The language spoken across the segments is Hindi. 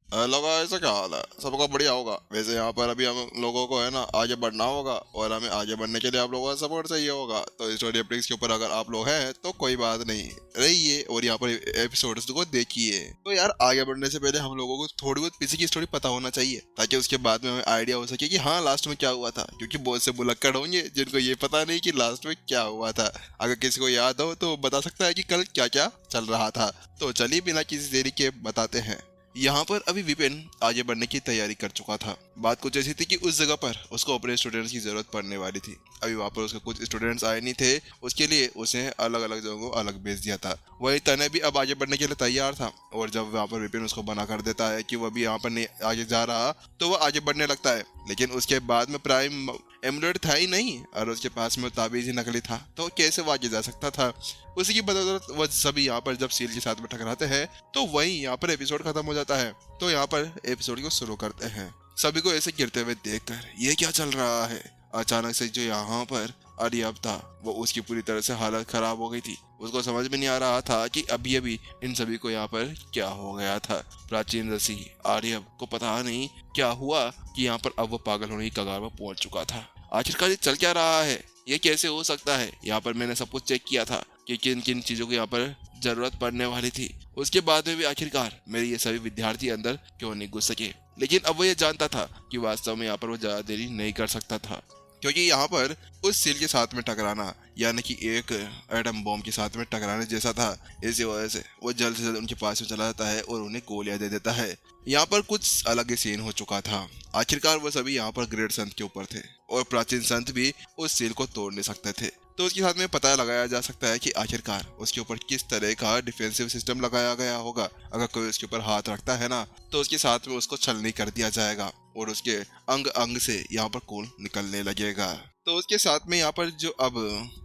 हेलो गाइस, क्या हाल है? सबका बढ़िया होगा। वैसे यहाँ पर अभी हम लोगों को है ना आगे बढ़ना होगा, और हमें आगे बढ़ने के लिए आप लोगों का सपोर्ट चाहिए होगा। तो स्टोरी अपडेट्स के ऊपर अगर आप लोग हैं तो कोई बात नहीं, रहिए और यहाँ पर एपिसोड्स को देखिए। तो यार आगे बढ़ने से पहले हम लोगों को थोड़ी बहुत पीछे की स्टोरी पता होना चाहिए, ताकि उसके बाद में हमें आइडिया हो सके कि हाँ लास्ट में क्या हुआ था। क्योंकि बहुत से बुलक्कड़ होंगे जिनको ये पता नहीं कि लास्ट में क्या हुआ था। अगर किसी को याद हो तो बता सकता है कि कल क्या क्या चल रहा था। तो चलिए बिना किसी देरी के बताते हैं। यहाँ पर अभी विपिन आगे बढ़ने की तैयारी कर चुका था। बात कुछ ऐसी थी कि उस जगह पर उसको अपने स्टूडेंट्स की जरूरत पड़ने वाली थी। अभी वहाँ पर उसके कुछ स्टूडेंट्स आए नहीं थे, उसके लिए उसे अलग अलग जगहों को अलग भेज दिया था। वही तने भी अब आगे बढ़ने के लिए तैयार था, और जब वहाँ पर विपिन उसको मना कर देता है कि वह भी यहाँ पर नहीं आगे जा रहा, तो वह आगे बढ़ने लगता है। लेकिन उसके बाद में प्राइम एमुलेट था ही नहीं, और उसके पास में ताबीज ही नकली था, तो कैसे वो आगे जा सकता था? उसी की बदौलत वह सभी यहाँ पर जब सील के साथ में टकराते हैं, तो वहीं यहाँ पर एपिसोड खत्म हो जाता है। तो यहाँ पर एपिसोड को शुरू करते हैं। सभी को ऐसे गिरते हुए देखकर ये क्या चल रहा है? अचानक से जो यहाँ पर अरियब था, वो उसकी पूरी तरह से हालत खराब हो गई थी। उसको समझ में नहीं आ रहा था कि अभी अभी इन सभी को यहाँ पर क्या हो गया था। प्राचीन ऋषि आर्यब को पता नहीं क्या हुआ कि यहाँ पर अब वो पागल होने की कगार पर पहुंच चुका था। आखिरकार ये चल क्या रहा है? ये कैसे हो सकता है? यहाँ पर मैंने सब कुछ चेक किया था कि किन किन चीजों की यहाँ पर जरूरत पड़ने वाली थी। उसके बाद में भी आखिरकार मेरे ये सभी विद्यार्थी अंदर क्यों नहीं घुस सके? लेकिन अब वो ये जानता था कि वास्तव में यहाँ पर वो ज्यादा देरी नहीं कर सकता था, क्योंकि यहाँ पर उस सील के साथ में टकराना यानी कि एक एटम बॉम्ब के साथ में टकराने जैसा था। इसी वजह से वो जल्द से जल्द उनके पास में चला जाता है और उन्हें गोलियां दे देता है। यहाँ पर कुछ अलग ही सीन हो चुका था। आखिरकार वो सभी यहाँ पर ग्रेट संत के ऊपर थे, और प्राचीन संत भी उस सील को तोड़ नहीं सकते थे। तो उसके साथ में पता लगाया जा सकता है कि आखिरकार उसके ऊपर किस तरह का डिफेंसिव सिस्टम लगाया गया होगा। अगर कोई उसके ऊपर हाथ रखता है ना, तो उसके साथ में उसको छलनी कर दिया जाएगा, और उसके अंग अंग से यहाँ पर खून निकलने लगेगा। तो उसके साथ में यहाँ पर जो अब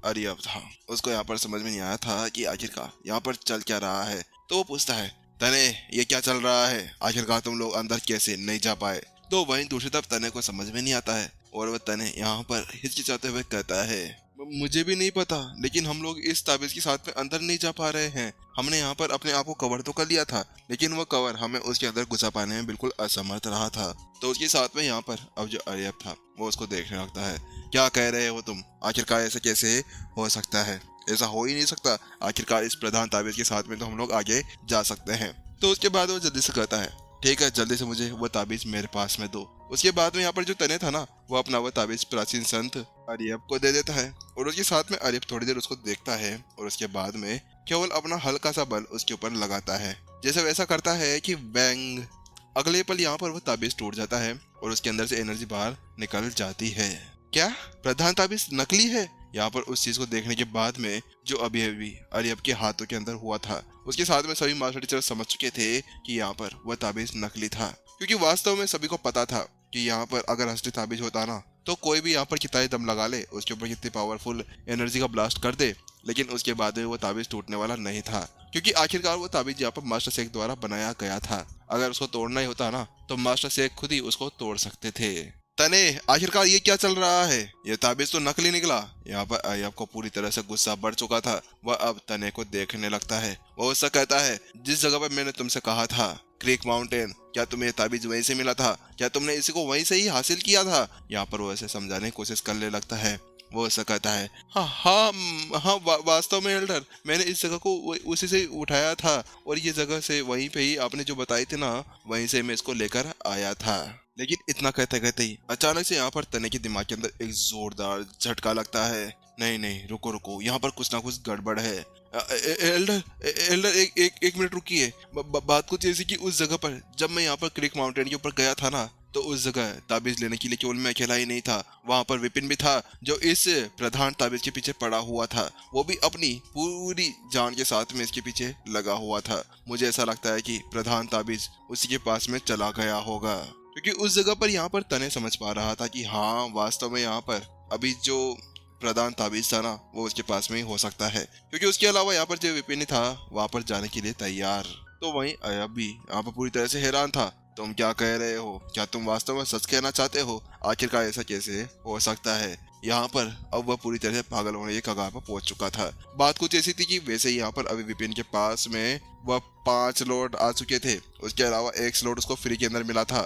अरियब था, उसको यहाँ पर समझ में नहीं आया था कि आखिरकार यहाँ पर चल क्या रहा है। तो वो पूछता है, तने ये क्या चल रहा है? आखिरकार तुम लोग अंदर कैसे नहीं जा पाए? तो वहीं दूसरी तरफ तने को समझ में नहीं आता है, और वह तने यहाँ पर हिचकिचाते हुए कहता है, मुझे भी नहीं पता, लेकिन हम लोग इस ताबीज के साथ में अंदर नहीं जा पा रहे हैं। हमने यहाँ पर अपने आप को कवर तो कर लिया था, लेकिन वह कवर हमें उसके अंदर घुसा पाने में बिल्कुल असमर्थ रहा था। तो उसके साथ में यहाँ पर अब जो अरियब था वो उसको देखने लगता है। क्या कह रहे हो तुम? आखिरकार ऐसे कैसे हो सकता है? ऐसा हो ही नहीं सकता। आखिरकार इस प्रधान ताबीज के साथ में तो हम लोग आगे जा सकते हैं। तो उसके बाद वो जल्दी से कहता है, ठीक है, जल्दी से मुझे वो ताबीज मेरे पास में दो। उसके बाद में यहाँ पर जो तने था ना, वो अपना वो ताबीज प्राचीन संत अरियब को दे देता है, और उसके साथ में अरियब थोड़ी देर उसको देखता है, और उसके बाद में केवल अपना हल्का सा बल उसके ऊपर लगाता है। जैसे वैसा करता है कि बैंग, अगले पल यहाँ पर वो ताबीज टूट जाता है, और उसके अंदर से एनर्जी बाहर निकल जाती है। क्या प्रधान ताबीज नकली है? यहाँ पर उस चीज को देखने के बाद में जो अभी अभी अरियब के हाथों के अंदर हुआ था, उसके साथ में सभी मास्टर टीचर समझ चुके थे कि यहाँ पर वह ताबीज नकली था। क्योंकि वास्तव में सभी को पता था कि यहाँ पर अगर असली ताबीज होता ना, तो कोई भी यहाँ पर कितना ही दम लगा ले, उसके ऊपर कितनी पावरफुल एनर्जी का ब्लास्ट कर दे, लेकिन उसके बाद में वो ताबीज टूटने वाला नहीं था। क्योंकि आखिरकार वो ताबीज यहाँ पर मास्टर शेख द्वारा बनाया गया था। अगर उसको तोड़ना ही होता ना, तो मास्टर शेख खुद ही उसको तोड़ सकते थे। तने, आखिरकार ये क्या चल रहा है? ये ताबीज तो नकली निकला। यहाँ पर अयब को पूरी तरह से गुस्सा बढ़ चुका था। वह अब तने को देखने लगता है। वो उससे कहता है, जिस जगह पर मैंने तुमसे कहा था, क्रीक माउंटेन, क्या तुम्हें ये ताबीज वहीं से मिला था? क्या तुमने इसी को वहीं से ही हासिल किया था? यहाँ पर वो ऐसे समझाने की कोशिश करने लगता है। वो ऐसा कहता है, हाँ हाँ हाँ, वास्तव में एल्डर, मैंने इस जगह को उसी से उठाया था, और ये जगह से वहीं पे ही आपने जो बताई थी ना, वहीं से मैं इसको लेकर आया था। लेकिन इतना कहते कहते ही अचानक से यहाँ पर तने के दिमाग के अंदर एक जोरदार झटका लगता है। नहीं नहीं, रुको रुको, यहाँ पर कुछ ना कुछ गड़बड़ है। एल्डर एल्डर, एक मिनट रुकिए। बात कुछ ऐसी कि उस जगह पर जब मैं यहाँ पर क्रिक माउंटेन के ऊपर गया था ना, तो उस जगह ताबीज लेने के लिए केवल मैं अकेला ही नहीं था, वहां पर विपिन भी था, जो इस प्रधान ताबीज के पीछे पड़ा हुआ था। वो भी अपनी पूरी जान के साथ में इसके पीछे लगा हुआ था। मुझे ऐसा लगता है कि प्रधान ताबीज उसी के पास में चला गया होगा। क्योंकि उस जगह पर यहाँ पर तने समझ पा रहा था कि हाँ, वास्तव में यहाँ पर अभी जो प्रधान ताबीज था ना, वो उसके पास में ही हो सकता है। क्योंकि उसके अलावा यहाँ पर जो विपिन था वहां पर जाने के लिए तैयार। तो वहीं अयब भी यहाँ पर पूरी तरह से हैरान था। तुम क्या कह रहे हो? क्या तुम वास्तव में सच कहना चाहते हो? आखिरकार ऐसा कैसे हो सकता है? यहाँ पर अब वह पूरी तरह से पागल होने के कगार पर पहुंच चुका था। बात कुछ ऐसी थी कि वैसे ही यहाँ पर अभी विपिन के पास में वह 5 स्लॉट आ चुके थे, उसके अलावा 1 स्लॉट उसको फ्री के अंदर मिला था।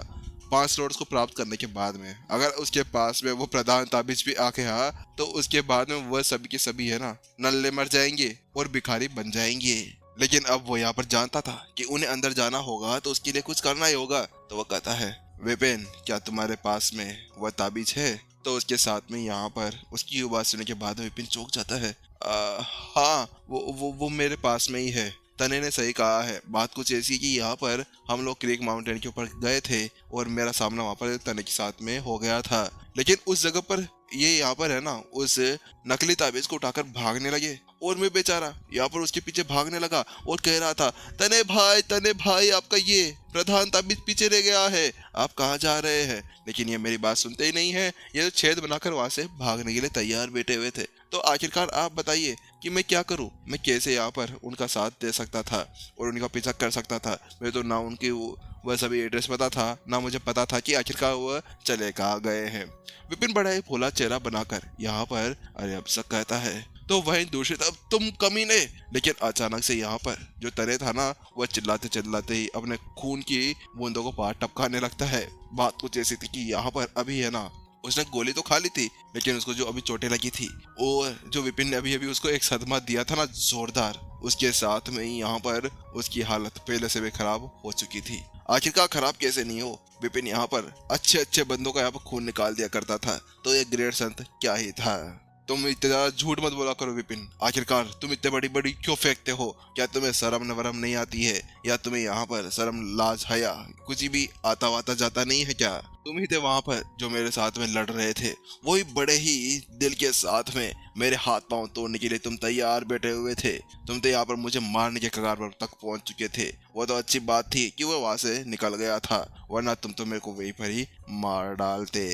5 स्लॉट्स को प्राप्त करने के बाद में अगर उसके पास में वो प्रधान ताबीज भी आ गया तो उसके बाद में वह सभी के सभी है ना नल्ले मर जाएंगे और भिखारी बन जाएंगे। लेकिन अब वो यहाँ पर जानता था कि उन्हें अंदर जाना होगा तो उसके लिए कुछ करना ही होगा। तो वह कहता है, विपिन क्या तुम्हारे पास में वह ताबीज है? तो उसके साथ में यहाँ पर उसकी आवाज सुनने के बाद विपिन चौंक जाता है। हाँ, वो मेरे पास में ही है। तने ने सही कहा है। बात कुछ ऐसी कि यहाँ पर हम लोग क्रीक माउंटेन के ऊपर गए थे और मेरा सामना वहाँ पर तने के साथ में हो गया था, लेकिन उस जगह पर ये यहाँ पर है ना उस नकली ताबीज को उठाकर भागने लगे और मैं बेचारा यहाँ पर उसके पीछे भागने लगा और कह रहा था, तने भाई आपका ये प्रधान ताबीज पीछे रह गया है, आप कहाँ जा रहे हैं? लेकिन ये मेरी बात सुनते ही नहीं है, ये तो छेद बनाकर वहां से भागने के लिए तैयार बैठे हुए थे। तो आखिरकार आप बताइए कि मैं क्या करूं? मैं कैसे यहाँ पर उनका साथ दे सकता था और उनका पीछा कर सकता था? मैं तो ना उनकी वह सभी एड्रेस पता था, ना मुझे पता था कि आखिरकार वह चले कहाँ गए हैं। विपिन बड़ा ही भोला चेहरा बनाकर यहाँ पर अरे अब सक कहता है। तो वहीं दूसरी तरफ तुम कमीने। लेकिन अचानक से यहाँ पर जो तने था ना वह चिल्लाते चिल्लाते ही अपने खून की बूंदों को बाहर टपकाने लगता है। बात कुछ ऐसी थी कि यहाँ पर अभी है ना उसने गोली तो खा ली थी, लेकिन उसको जो अभी चोटें लगी थी और जो विपिन ने अभी अभी उसको एक सदमा दिया था ना जोरदार, उसके साथ में ही यहाँ पर उसकी हालत पहले से भी खराब हो चुकी थी। आखिरकार खराब कैसे नहीं हो, विपिन यहाँ पर अच्छे अच्छे बंदों का यहाँ पर खून निकाल दिया करता था, तो ये ग्रेट संत क्या ही था। तुम इतना ज्यादा झूठ मत बोला करो विपिन, आखिरकार तुम इतने बड़ी बड़ी क्यों फेंकते हो? क्या तुम्हें शर्म न वरम नहीं आती है, या तुम्हें यहाँ पर शर्म लाज हया कुछ भी आता वाता जाता नहीं है क्या? तुम ही थे वहां पर जो मेरे साथ में लड़ रहे थे, वही बड़े ही दिल के साथ में मेरे हाथ पांव तोड़ने के लिए तुम तैयार बैठे हुए थे। तुम तो यहाँ पर मुझे मारने के कगार पर तक पहुंच चुके थे। वो तो अच्छी बात थी कि वो वहां से निकल गया था, वरना तुम तो मेरे को वहीं पर ही मार डालते।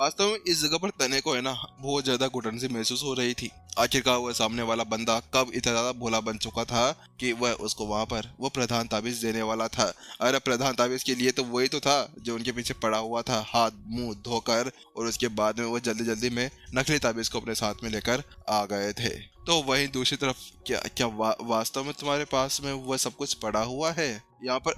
वास्तव में इस जगह पर तने को है ना बहुत ज्यादा घुटन सी महसूस हो रही थी। आखिरकार वह सामने वाला बंदा कब इतना ज्यादा भोला बन चुका था कि वह उसको वहां पर वो प्रधान ताबीज देने वाला था। अरे प्रधान ताबीज के लिए तो वही तो था जो उनके पीछे पड़ा हुआ था हाथ मुंह धोकर, और उसके बाद में वो जल्दी जल्दी में नकली ताबीज को अपने साथ में लेकर आ गए थे। तो वहीं दूसरी तरफ क्या वास्तव में तुम्हारे पास में वह सब कुछ पड़ा हुआ है? यहाँ पर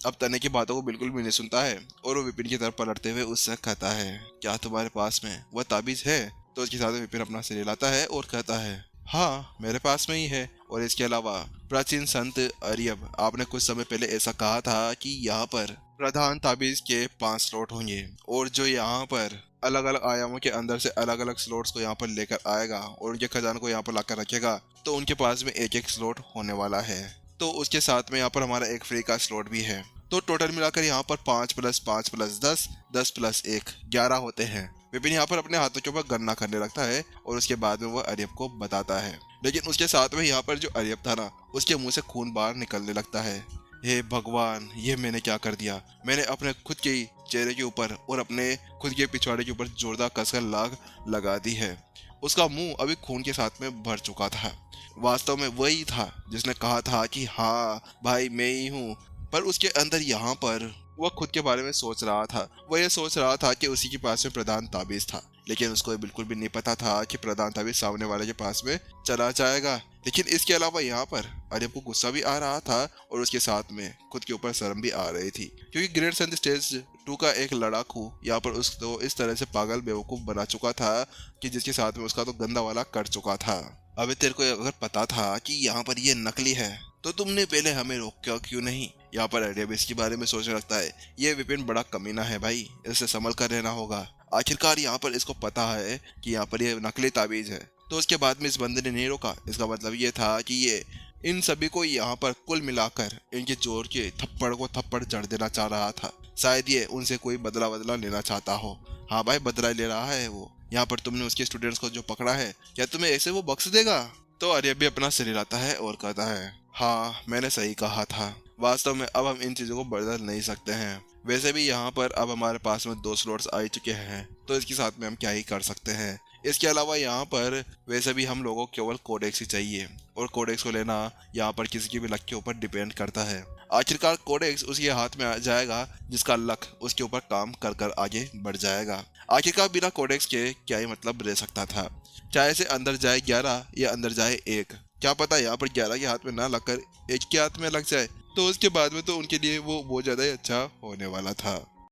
अब तने की बातों को बिल्कुल भी नहीं सुनता है और वो विपिन की तरफ पलटते हुए उससे कहता है, क्या तुम्हारे पास में वह ताबीज है? तो उसके साथ विपिन अपना सिर हिलाता है और कहता है, हाँ मेरे पास में ही है। और इसके अलावा प्राचीन संत अरियब, आपने कुछ समय पहले ऐसा कहा था कि यहाँ पर प्रधान ताबीज के 5 स्लॉट होंगे और जो यहाँ पर अलग अलग आयामों के अंदर से अलग अलग स्लॉट्स को यहाँ पर लेकर आएगा और उनके खजान को यहाँ पर लाकर रखेगा, तो उनके पास में एक एक स्लॉट होने वाला है। तो उसके साथ में यहाँ पर हमारा एक फ्री का स्लॉट भी है। तो टोटल मिलाकर यहाँ पर 5 + 5 + 10, 10 + 1 11 होते हैं। विपिन यहाँ पर अपने हाथों के ऊपर गणना करने लगता है और उसके बाद में वह अरियब को बताता है। लेकिन उसके साथ में यहाँ पर जो अरियब था ना उसके मुंह से खून बाहर निकलने लगता है। हे भगवान, ये मैंने क्या कर दिया? मैंने अपने खुद के ही चेहरे के ऊपर और अपने खुद के पिछवाड़े के ऊपर जोरदार कसकर लाग लगा दी है। उसका मुंह अभी खून के साथ में भर चुका था। वास्तव में वही था जिसने कहा था कि हाँ भाई मैं ही हूँ, पर उसके अंदर यहाँ पर वह खुद के बारे में सोच रहा था। वह ये सोच रहा था कि उसी के पास में प्रधान ताबीज था, लेकिन उसको बिल्कुल भी नहीं पता था कि प्रधान ताबीज सामने वाले के पास में चला जाएगा। लेकिन इसके अलावा यहाँ पर अरियब को गुस्सा भी आ रहा था और उसके साथ में खुद के ऊपर शर्म भी आ रही थी, क्योंकि ग्रेट संत स्टेज 2 का एक लड़ाकू यहाँ पर उसको इस तरह से पागल बेवकूफ बना चुका था कि जिसके साथ में उसका तो गंदा वाला कर चुका था। अबे तेरे को अगर पता था कि यहाँ पर ये नकली है तो तुमने पहले हमें रोका क्यों नहीं? यहाँ पर अरियब इसके बारे में सोचने लगता है, ये विपिन बड़ा कमीना है भाई, इसे संभल कर रहना होगा। आखिरकार यहाँ पर इसको पता है कि यहाँ पर ये नकली ताबीज है। तो उसके बाद में इस बंदे ने नहीं रोका, इसका मतलब ये था कि ये इन सभी को यहाँ पर कुल मिलाकर इनके जोर के थप्पड़ को थप्पड़ जड़ देना चाह रहा था। शायद ये उनसे कोई बदला लेना चाहता हो। हाँ भाई, बदला ले रहा है वो। यहाँ पर तुमने उसके स्टूडेंट्स को जो पकड़ा है, क्या तुम्हें ऐसे वो बख्श देगा? तो अरियब भी अपना सिर हिलाता है और कहता है, हाँ मैंने सही कहा था। वास्तव में अब हम इन चीजों को बदल नहीं सकते हैं। वैसे भी यहाँ पर अब हमारे पास में 2 स्लॉट्स आ चुके हैं, तो इसके साथ में हम क्या ही कर सकते हैं। इसके अलावा यहाँ पर वैसे भी हम लोगों को केवल कोडेक्स ही चाहिए, और कोडेक्स को लेना यहाँ पर किसी की भी लक के ऊपर डिपेंड करता है। आखिरकार कोडेक्स उसके हाथ में आ जाएगा जिसका लक उसके ऊपर काम कर कर आगे बढ़ जाएगा। आखिरकार बिना कोडेक्स के क्या ही मतलब रह सकता था। चाहे से अंदर जाए 11 या अंदर जाए 1, क्या पता यहाँ पर 11 के हाथ में ना लगकर 1 के हाथ में लग जाए, तो उसके बाद में तो उनके लिए वो बहुत ज्यादा ही अच्छा होने वाला था।